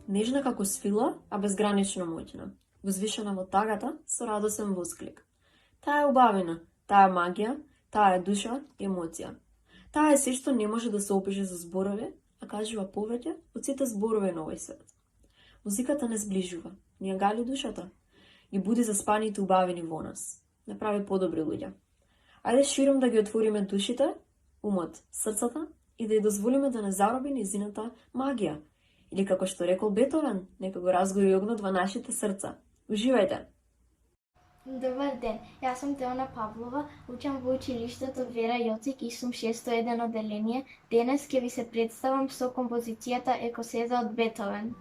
Нежна како свила, а безгранично моќна. Возвишена во тагата со радосен восклик. Таа е убавина, таа е магија, таа е душа и емоција. Таа е се што не може да се опише со зборови, а кажува повеќе од сите зборови на овој свет. Музиката не сближува, ни ја гали душата, ги буди заспаните убавини во нас, не прави подобри луѓе. Ајде широм да ги отвориме душите, умот, срцата и да ја дозволиме да не зароби низината магија. Или како што рекол Бетовен, нека го разгори огнот во нашите срца. Уживајте! Добар ден, јас сум Теона Павлова, учам во училиштето Вера Јоцик и сум 601 одделение. Денес ќе ви се представам со композицијата Екосеза од Бетовен.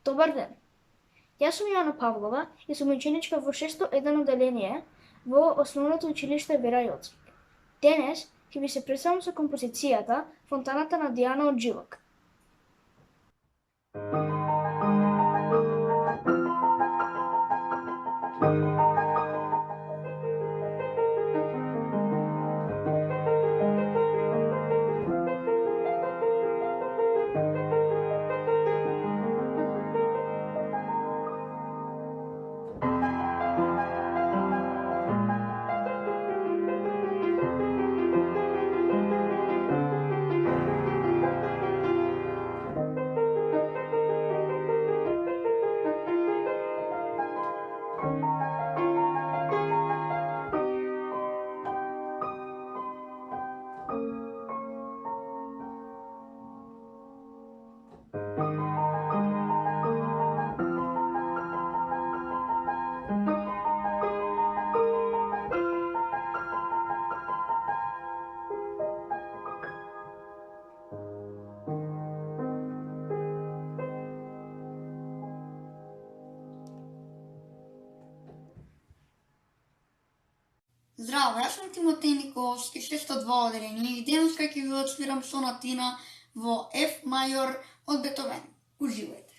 Добар ден! Јас сум Јана Павлова и сум ученичка во 601 одделение во основното училиште Вера Јоцик. Денес ќе ви се представам со композицијата Фонтаната на Дијана од Джилак. Здраво, јас сум Тимотеј Николовски, 602 одделение и денеска ќе ви отсвирам сонатина во F мајор од Бетовен. Уживајте!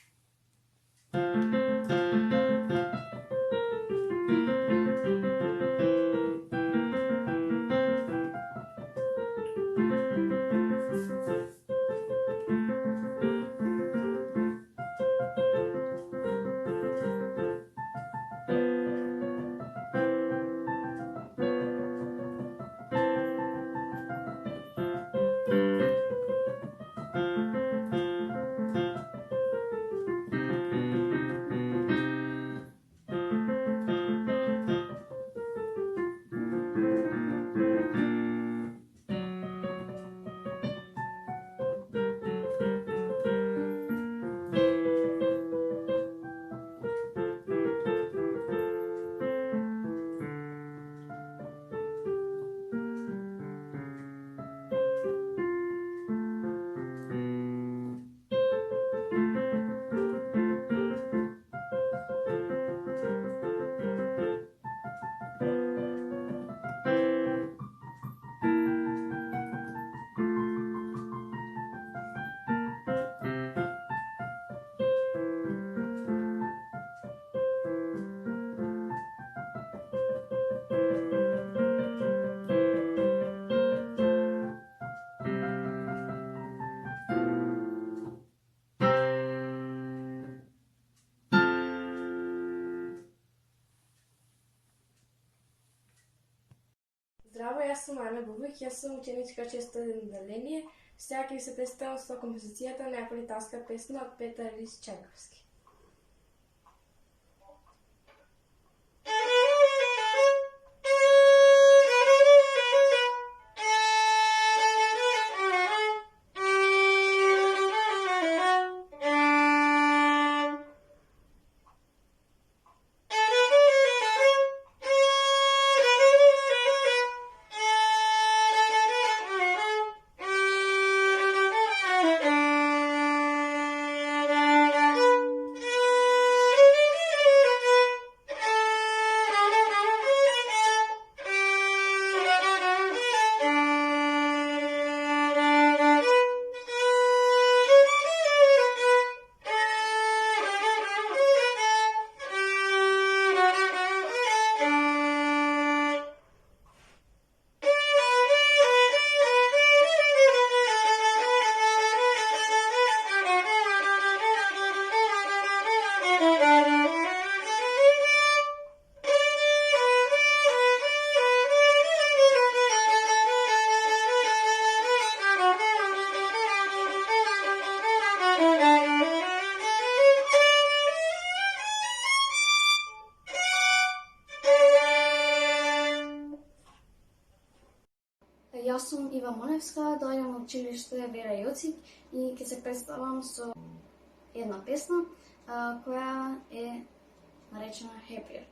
Здраво, јас сум Ана Бубик, јас сум ученичка 601 одделение. Сега ќе ви се представам со композицијата Неаполитанска песна од Петар Илич Чајковски. Јас сум Ива Моневска, доаѓам од училиште Вера Јоцик и ќе се представам со една песна која е наречена Happier.